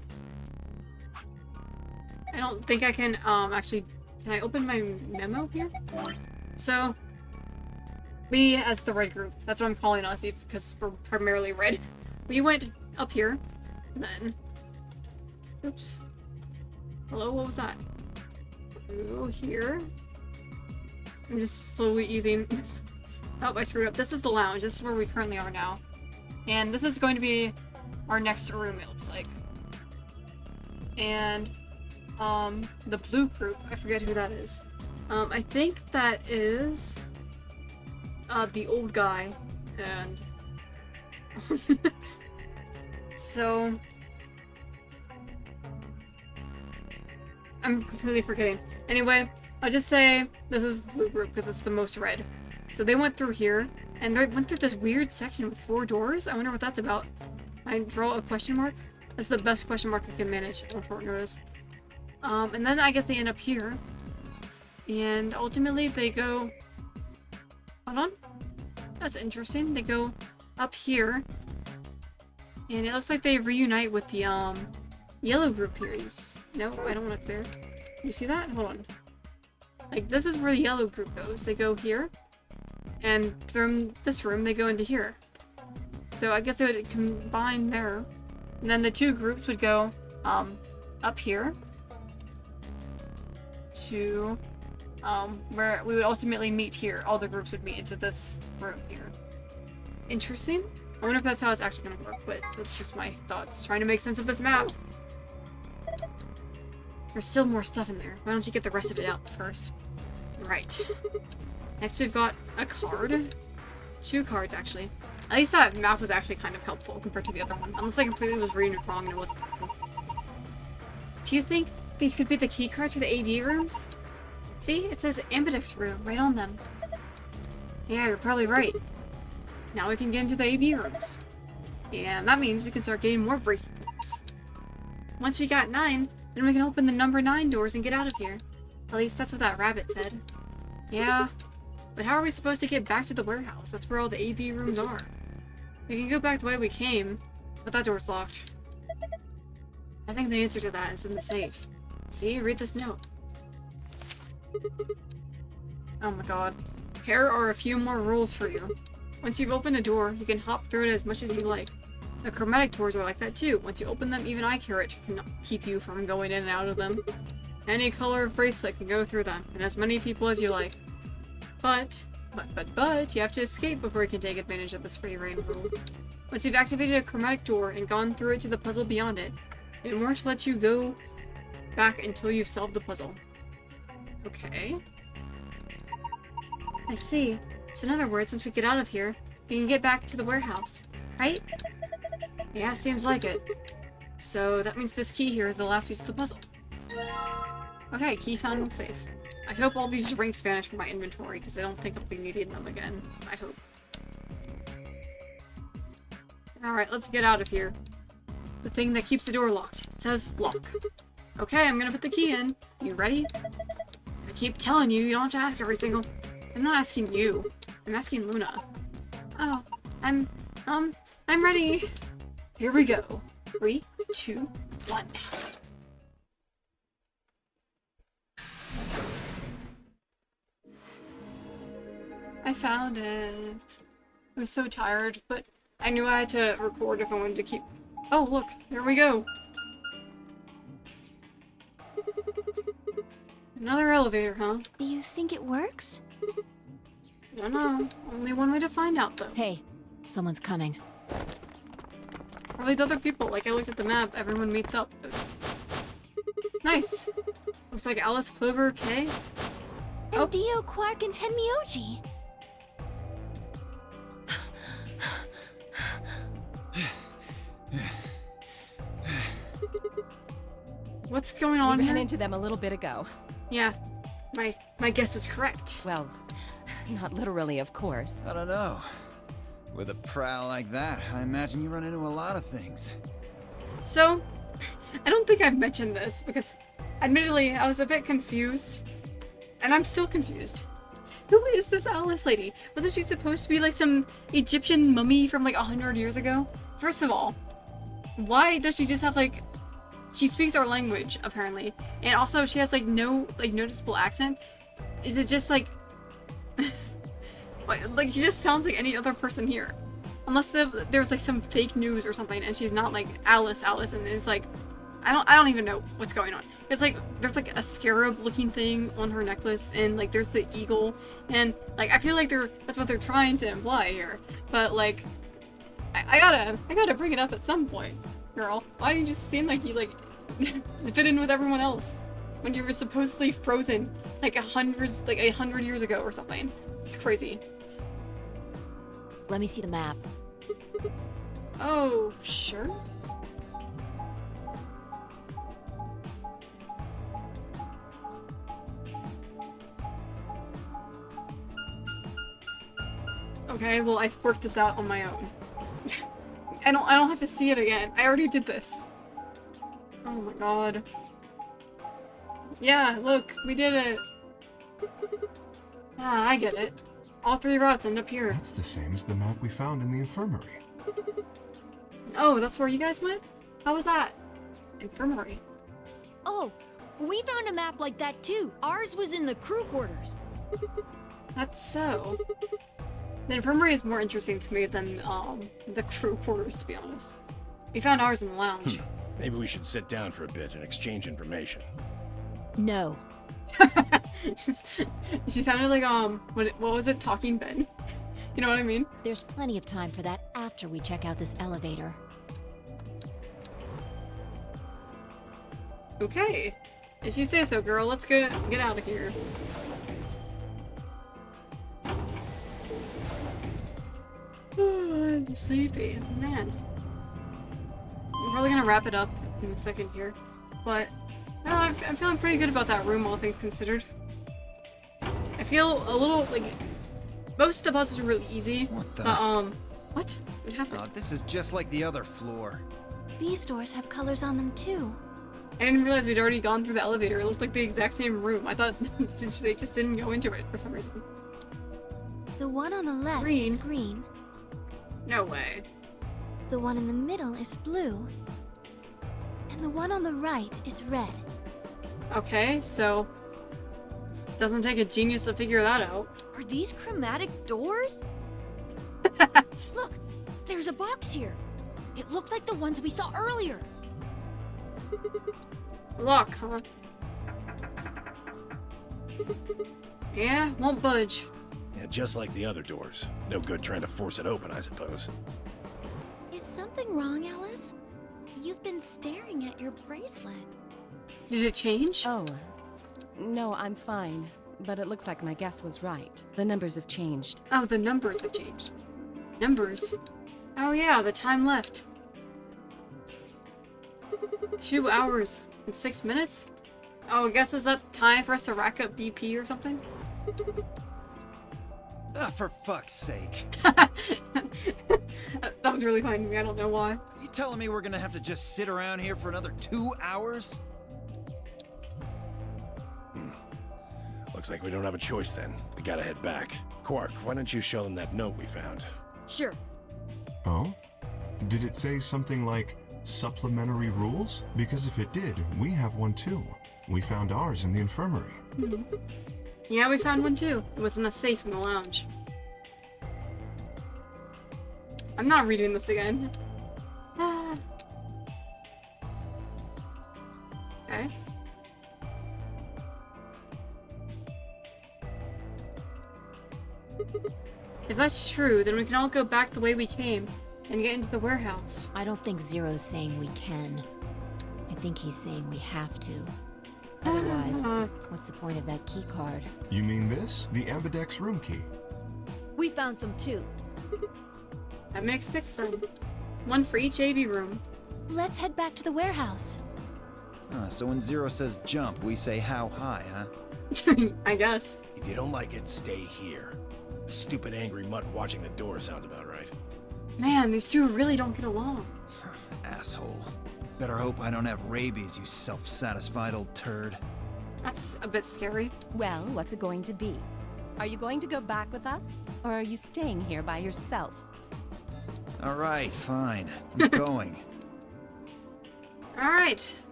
I don't think I can, actually... Can I open my memo here? So... We, as the red group, that's what I'm calling us, because we're primarily red. We went up here, then... Oops. Hello, what was that? Through here. I'm just slowly easing this. Oh, I screwed up. This is the lounge. This is where we currently are now. And this is going to be our next room, it looks like. And, the blue group, I forget who that is. I think that is... the old guy, and... So... I'm completely forgetting. Anyway, I'll just say this is the blue group because it's the most red. So they went through here, and they went through this weird section with 4 doors. I wonder what that's about. I draw a question mark. That's the best question mark I can manage on short notice. And then I guess they end up here. And ultimately they go... Hold on. That's interesting. They go up here. And it looks like they reunite with the, yellow group here. No, I don't want it there. You see that? Hold on. Like, this is where the yellow group goes. They go here. And from this room, they go into here. So I guess they would combine there. And then the 2 groups would go, up here. To, where we would ultimately meet here. All the groups would meet into this room here. Interesting. I wonder if that's how it's actually gonna work, but that's just my thoughts. Trying to make sense of this map. There's still more stuff in there. Why don't you get the rest of it out first? Right. Next we've got a card. 2 cards, actually. At least that map was actually kind of helpful compared to the other one. Unless I completely was reading it wrong and it wasn't helpful. Do you think these could be the key cards for the AV rooms? See? It says Ambidex room right on them. Yeah, you're probably right. Now we can get into the AV rooms. And that means we can start getting more bracelet points. Once we got 9, then we can open the number 9 doors and get out of here. At least that's what that rabbit said. Yeah, but how are we supposed to get back to the warehouse? That's where all the AV rooms are. We can go back the way we came, but that door's locked. I think the answer to that is in the safe. See, read this note. Oh my god. Here are a few more rules for you. Once you've opened a door, you can hop through it as much as you like. The chromatic doors are like that too. Once you open them, even Icarus can keep you from going in and out of them. Any color of bracelet can go through them, and as many people as you like. But, you have to escape before you can take advantage of this free reign rule. Once you've activated a chromatic door and gone through it to the puzzle beyond it, it won't let you go back until you've solved the puzzle. Okay. I see. So in other words, once we get out of here, we can get back to the warehouse, right? Yeah, seems like it. So that means this key here is the last piece of the puzzle. Okay, key found in safe. I hope all these drinks vanish from my inventory, because I don't think I'll be needing them again. I hope. Alright, let's get out of here. The thing that keeps the door locked. It says lock. Okay, I'm gonna put the key in. You ready? I keep telling you, you don't have to ask every single... I'm not asking you. I'm asking Luna. Oh, I'm ready. Here we go. 3, 2, 1. I found it. I was so tired, but I knew I had to record if I wanted to keep... Oh, look, there we go. Another elevator, huh? Do you think it works? I don't know. Only one way to find out, though. Hey, someone's coming. Probably the other people. Like, I looked at the map, everyone meets up. Nice. Looks like Alice, Clover, Kay. And Dio, Quark, and Tenmyoji. What's going on We here? ran into them a little bit ago. Yeah, my guess was correct. Well, not literally, of course. I don't know. With a prowl like that, I imagine you run into a lot of things. So, I don't think I've mentioned this because, admittedly, I was a bit confused. And I'm still confused. Who is this Alice lady? Wasn't she supposed to be like some Egyptian mummy from like 100 years ago? First of all, why does she just have like... She speaks our language, apparently. And also, she has like no like noticeable accent. Is it just like... like she just sounds like any other person here. Unless there's like some fake news or something and she's not like Alice and it's like... I don't even know what's going on. It's like, there's like a scarab looking thing on her necklace and like there's the eagle. And like, I feel like that's what they're trying to imply here. But like, I gotta bring it up at some point, girl. Why do you just seem like you like fit in with everyone else when you were supposedly frozen like 100 years ago or something? It's crazy. Let me see the map. Oh, sure. Okay, well I've worked this out on my own. I don't have to see it again. I already did this. Oh my god. Yeah, look, we did it. Ah, I get it. All 3 routes end up here. That's the same as the map we found in the infirmary. Oh, that's where you guys went? How was that? Infirmary. Oh, we found a map like that too. Ours was in the crew quarters. That's so. The infirmary is more interesting to me than the crew quarters, to be honest. We found ours in the lounge. Maybe we should sit down for a bit and exchange information. No. She sounded like what was it? Talking Ben. You know what I mean? There's plenty of time for that after we check out this elevator. Okay. If you say so, girl, let's get out of here. I'm sleepy. Man. I'm probably gonna wrap it up in a second here. But, no, I'm feeling pretty good about that room, all things considered. I feel a little, like, most of the puzzles are really easy. What the? What? What happened? This is just like the other floor. These doors have colors on them too. I didn't realize we'd already gone through the elevator. It looked like the exact same room. I thought they just didn't go into it for some reason. The one on the left Green. is green. No way. The one in the middle is blue. And the one on the right is red. Okay, so it doesn't take a genius to figure that out. Are these chromatic doors? Look, there's a box here. It looked like the ones we saw earlier. Lock, huh? Yeah, won't budge. Yeah, just like the other doors. No good trying to force it open, I suppose. Is something wrong, Alice? You've been staring at your bracelet. Did it change? Oh, no, I'm fine. But it looks like my guess was right. The numbers have changed. Oh, the numbers have changed. Numbers? Oh yeah, the time left. 2 hours and 6 minutes? Oh, I guess is that time for us to rack up BP or something? For fuck's sake. That was really funny to me, I don't know why. You telling me we're gonna have to just sit around here for another 2 hours? Looks like we don't have a choice then. We gotta head back. Quark, why don't you show them that note we found? Sure. Oh? Did it say something like supplementary rules? Because if it did, we have one too. We found ours in the infirmary. Yeah, we found one too. It was in a safe in the lounge. I'm not reading this again. Ah. Okay. If that's true, then we can all go back the way we came and get into the warehouse. I don't think Zero's saying we can. I think he's saying we have to. Otherwise, what's the point of that key card? You mean this? The Ambidex room key. We found some too. That makes 6 then. 1 for each AV room. Let's head back to the warehouse. So when Zero says jump, we say how high, huh? I guess. If you don't like it, stay here. Stupid angry mutt watching the door sounds about right. Man, these two really don't get along. Asshole. Better hope I don't have rabies, you self-satisfied old turd. That's a bit scary. Well, what's it going to be? Are you going to go back with us? Or are you staying here by yourself? Alright, fine. I'm going. Alright.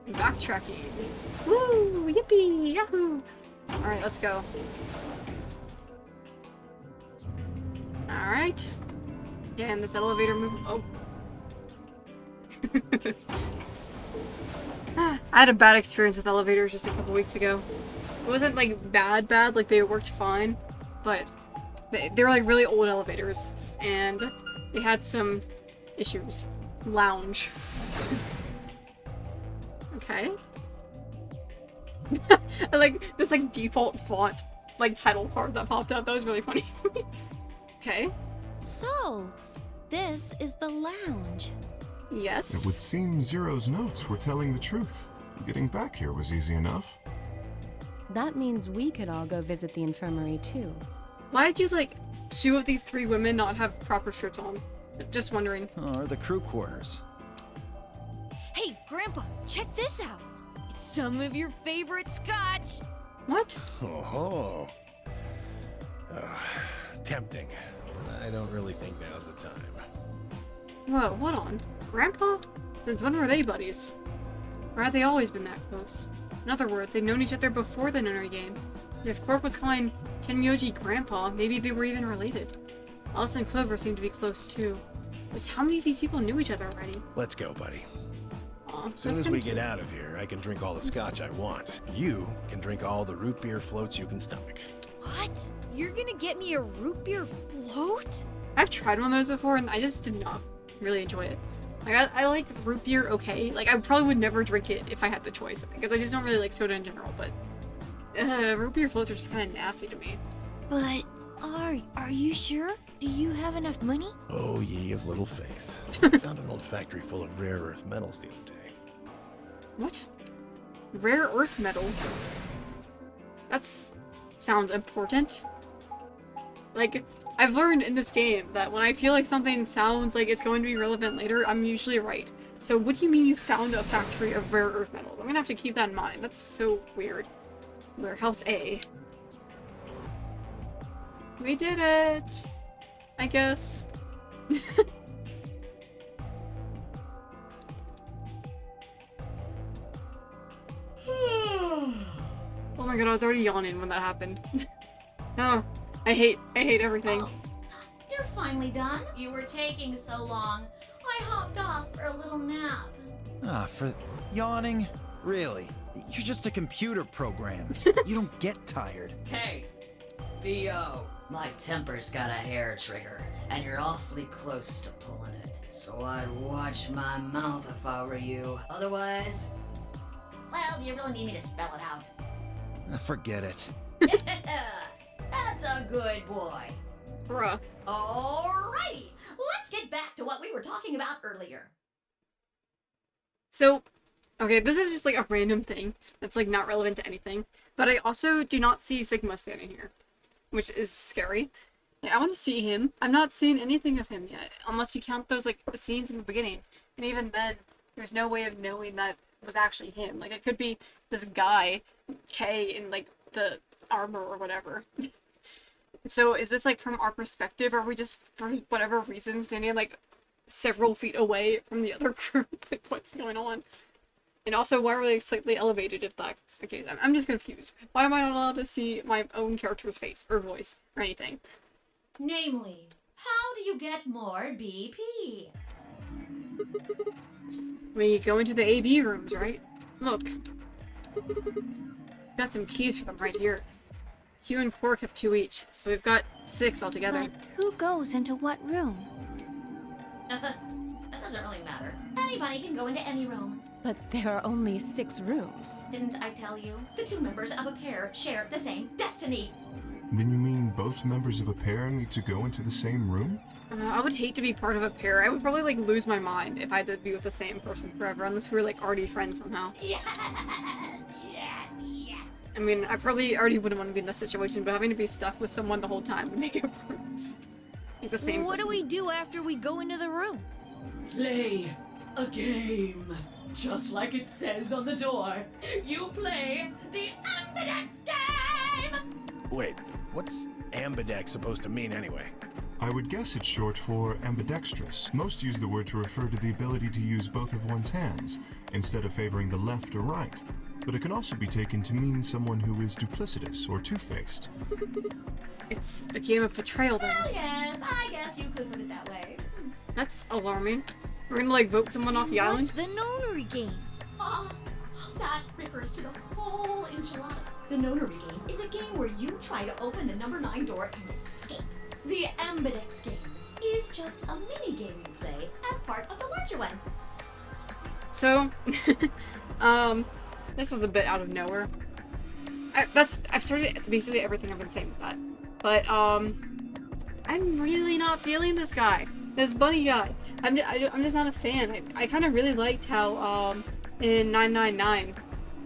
Backtracking. Woo! Yippee! Yahoo! Alright, let's go. Alright. Yeah, and this elevator move. Oh. I had a bad experience with elevators just a couple weeks ago. It wasn't like bad, like they worked fine, but they were like really old elevators and they had some issues. Lounge. Okay. I like this like default font like title card that popped up. That was really funny. Okay. So, this is the lounge. Yes. It would seem Zero's notes were telling the truth. Getting back here was easy enough. That means we could all go visit the infirmary too. Why'd you like 2 of these 3 women not have proper shirts on? Just wondering. Or the crew quarters. Hey, Grandpa, check this out. It's some of your favorite scotch. What? Oh, tempting. I don't really think now's the time. Whoa, hold on. Grandpa? Since when were they buddies? Or had they always been that close? In other words, they've known each other before the Nonary game. And if Quark was calling Tenmyoji Grandpa, maybe they were even related. Alice and Clover seem to be close too. Just how many of these people knew each other already? Let's go, buddy. Aw, As soon that's as we kinda get out of here, I can drink all the scotch I want. You can drink all the root beer floats you can stomach. What? You're gonna get me a root beer float? I've tried one of those before and I just did not really enjoy it. Like, I like root beer okay. Like, I probably would never drink it if I had the choice, because I just don't really like soda in general, but root beer floats are just kind of nasty to me. But, are you sure? Do you have enough money? Oh, ye of little faith. I found an old factory full of rare earth metals the other day. What? Rare earth metals? That's... sounds important. Like, I've learned in this game that when I feel like something sounds like it's going to be relevant later, I'm usually right. So what do you mean you found a factory of rare earth metals? I'm gonna have to keep that in mind. That's so weird. Warehouse A. We did it! I guess. Oh my god, I was already yawning when that happened. Oh, I hate everything. Oh, you're finally done. You were taking so long. I hopped off for a little nap. For yawning? Really? You're just a computer program. You don't get tired. Hey, B.O. My temper's got a hair trigger, and you're awfully close to pulling it. So I'd watch my mouth if I were you. Otherwise... Well, do you really need me to spell it out? Forget it. That's a good boy. Bruh. Alrighty, let's get back to what we were talking about earlier. So, okay, this is just like a random thing that's like not relevant to anything, but I also do not see Sigma standing here, which is scary. Like, I want to see him. I'm not seeing anything of him yet, unless you count those like scenes in the beginning, and even then, there's no way of knowing that was actually him. Like, it could be this guy, K, in like the armor or whatever. So is this like from our perspective, or are we just, for whatever reason, standing like several feet away from the other group? Like, what's going on? And also, why are we like, slightly elevated if that's the case? I'm just confused. Why am I not allowed to see my own character's face, or voice, or anything? Namely, how do you get more BP? We go into the AB rooms, right? Look. Got some keys for them right here. Q and Quark have 2 each, so we've got 6 altogether. But who goes into what room? That doesn't really matter. Anybody can go into any room. But there are only 6 rooms. Didn't I tell you? The 2 members of a pair share the same destiny. Then you mean both members of a pair need to go into the same room? I would hate to be part of a pair. I would probably like lose my mind if I had to be with the same person forever, unless we were like already friends somehow. Yes, yes, yes. I mean, I probably already wouldn't want to be in this situation, but having to be stuck with someone the whole time would make it worse. Like the same What do person. we do after we go into the room? Play a game. Just like it says on the door. You play the Ambidex game! Wait, what's ambidex supposed to mean anyway? I would guess it's short for ambidextrous. Most use the word to refer to the ability to use both of one's hands, instead of favoring the left or right. But it can also be taken to mean someone who is duplicitous or two-faced. It's a game of betrayal then. Well, yes, I guess you could put it that way. That's alarming. We're gonna like vote someone off the What's island? the nonary game? That refers to the whole enchilada. The nonary game is a game where you try to open the number 9 door and escape. The Ambidex game is just a mini game you play as part of the larger one. So, this is a bit out of nowhere. I've started basically everything I've been saying with that. But, I'm really not feeling this guy. This bunny guy. I'm just not a fan. I kind of really liked how, in 999,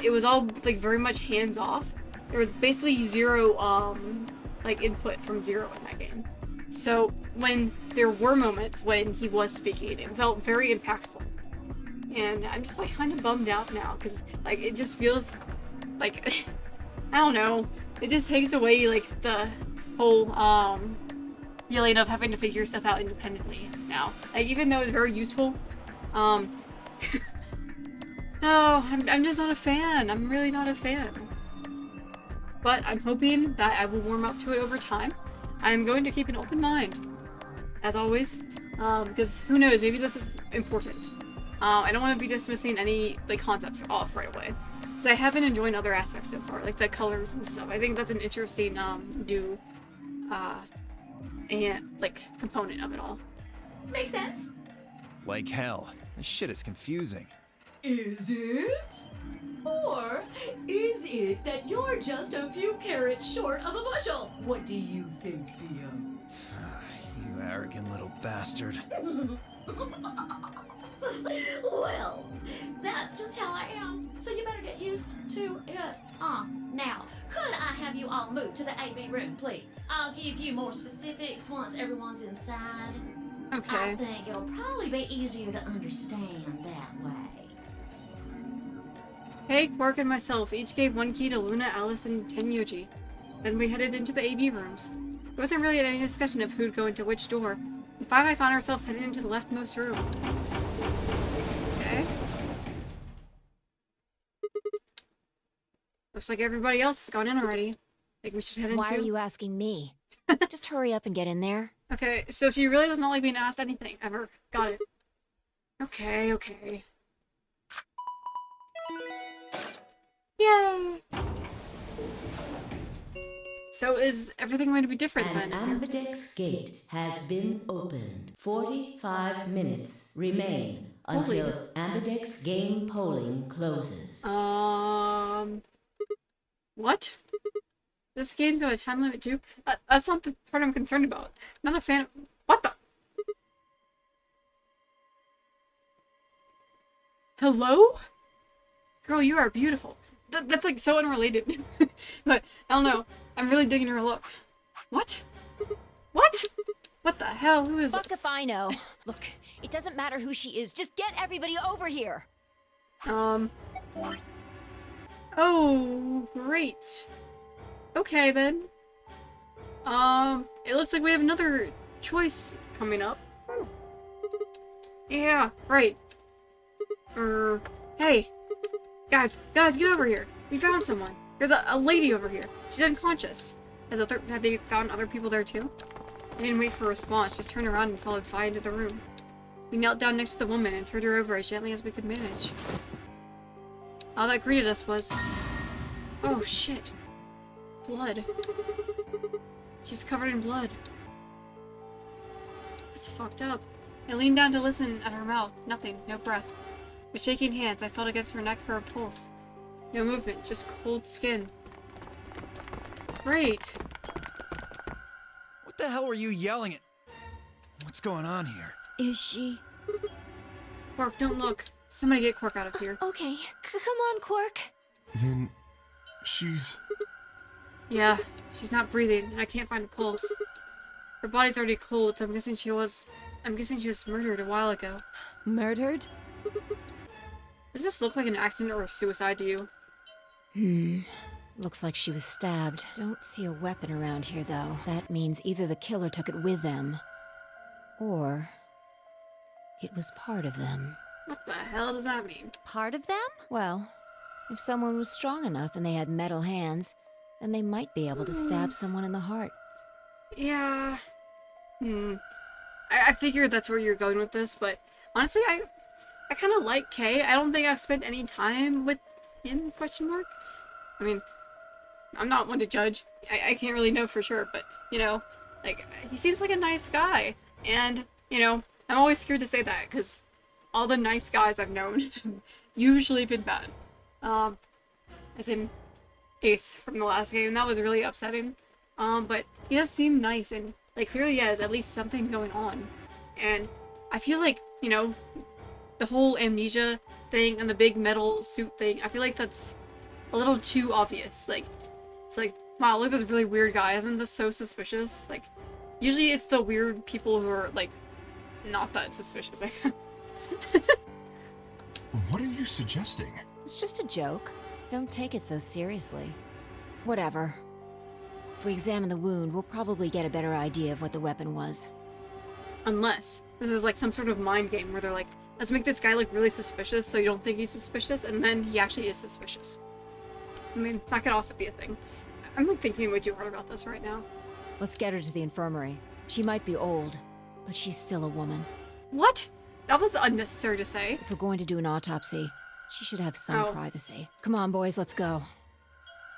it was all, like, very much hands-off. There was basically zero, like, input from Zero in that game. So when there were moments when he was speaking, it felt very impactful. And I'm just like kind of bummed out now because like it just feels like I don't know. It just takes away like the whole feeling of having to figure stuff out independently now. Like even though it's very useful, no, I'm just not a fan. I'm really not a fan. But I'm hoping that I will warm up to it over time. I'm going to keep an open mind, as always, because who knows, maybe this is important. I don't want to be dismissing any like concept off right away, because I haven't enjoyed other aspects so far, like the colors and stuff. I think that's an interesting new and like component of it all. Makes sense. Like hell. This shit is confusing. Is it? Or is it that you're just a few carrots short of a bushel? What do you think, Bio? You arrogant little bastard. Well, that's just how I am, so you better get used to it. Now, could I have you all move to the AB room, please? I'll give you more specifics once everyone's inside. Okay. I think it'll probably be easier to understand that way. Hey, Quark and myself each gave one key to Luna, Alice, and Tenryuji. Then we headed into the AB rooms. There wasn't really any discussion of who'd go into which door. We finally found ourselves heading into the leftmost room. Okay. Looks like everybody else has gone in already. Think we should head into... Why are you asking me? Just hurry up and get in there. Okay, so she really does not like being asked anything, ever. Got it. Okay. Yay! So is everything going to be different An then? ambidex gate has been opened. 45 minutes remain until ambidex game polling closes. What? This game's got a time limit too? That's not the part I'm concerned about. Not a fan of... What the? Hello? Girl, you are beautiful. That's like so unrelated. But, I don't know. I'm really digging her look. What? What? What the hell? Who is Fuck this? if I know. Look, it doesn't matter who she is. Just get everybody over here. Oh, great. Okay, then. It looks like we have another choice coming up. Yeah, right. Hey. Guys, get over here. We found someone. There's a lady over here. She's unconscious. Have they found other people there too? They didn't wait for a response, just turned around and followed Fi into the room. We knelt down next to the woman and turned her over as gently as we could manage. All that greeted us was... Oh shit. Blood. She's covered in blood. It's fucked up. I leaned down to listen at her mouth. Nothing. No breath. With shaking hands, I felt against her neck for a pulse. No movement, just cold skin. Great. What the hell were you yelling at? What's going on here? Is she? Quark, don't look. Somebody get Quark out of here. Okay, come on, Quark. Then she's... Yeah, she's not breathing, and I can't find a pulse. Her body's already cold, so I'm guessing she was murdered a while ago. Murdered? Does this look like an accident or a suicide to you? Looks like she was stabbed. Don't see a weapon around here, though. That means either the killer took it with them, or it was part of them. What the hell does that mean? Part of them? Well, if someone was strong enough and they had metal hands, then they might be able to stab someone in the heart. Yeah. I figured that's where you're going with this, but honestly, I kind of like Kay. I don't think I've spent any time with him, question mark. I mean, I'm not one to judge. I can't really know for sure, but, you know, like, he seems like a nice guy. And, you know, I'm always scared to say that, because all the nice guys I've known usually been bad. As in Ace from the last game. That was really upsetting. But he does seem nice, and, like, clearly he has at least something going on. And I feel like, you know, the whole amnesia thing and the big metal suit thing, I feel like that's a little too obvious. Like, it's like, wow, look at this really weird guy. Isn't this so suspicious? Like, Usually it's the weird people who are, like, not that suspicious, I guess. What are you suggesting? It's just a joke. Don't take it so seriously. Whatever. If we examine the wound, we'll probably get a better idea of what the weapon was. Unless this is like some sort of mind game where they're like, let's make this guy look really suspicious so you don't think he's suspicious, and then he actually is suspicious. I mean, that could also be a thing. I'm like thinking way too hard about this right now. Let's get her to the infirmary. She might be old, but she's still a woman. What? That was unnecessary to say. If we're going to do an autopsy, she should have some Oh. privacy. Come on, boys, let's go.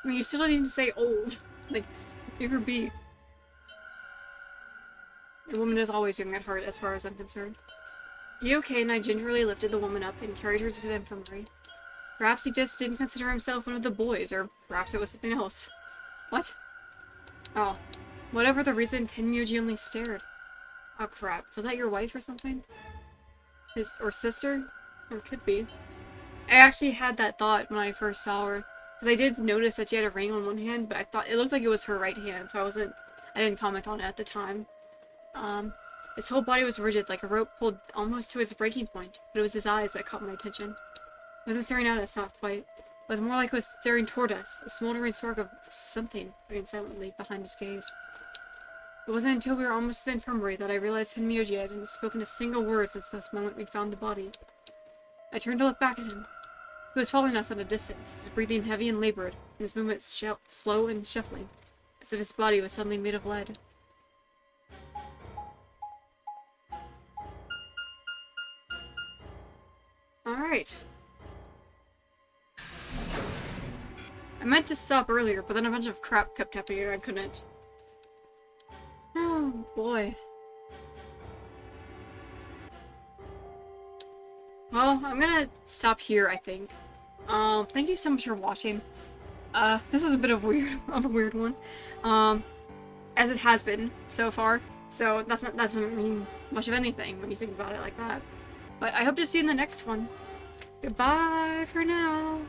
I mean, you still don't need to say old. Like, leave her be. A woman is always young at heart, as far as I'm concerned. DOK and I gingerly lifted the woman up and carried her to the infirmary. Perhaps he just didn't consider himself one of the boys, or perhaps it was something else. What? Oh. Whatever the reason, Tenmyoji only stared. Oh crap, was that your wife or something? Or sister? Or it could be. I actually had that thought when I first saw her. Because I did notice that she had a ring on one hand, but I thought it looked like it was her right hand, so I didn't comment on it at the time. His whole body was rigid, like a rope pulled almost to its breaking point, but it was his eyes that caught my attention. It wasn't staring at us, not quite. It was more like it was staring toward us, a smoldering spark of something burning silently behind his gaze. It wasn't until we were almost to the infirmary that I realized Tenmyoji hadn't spoken a single word since this moment we'd found the body. I turned to look back at him. He was following us at a distance, his breathing heavy and labored, and his movements slow and shuffling, as if his body was suddenly made of lead. Alright. I meant to stop earlier, but then a bunch of crap kept happening and I couldn't. Oh, boy. Well, I'm gonna stop here, I think. Thank you so much for watching. This was a bit of a weird one. As it has been so far. So that doesn't mean much of anything when you think about it like that. But I hope to see you in the next one. Goodbye for now.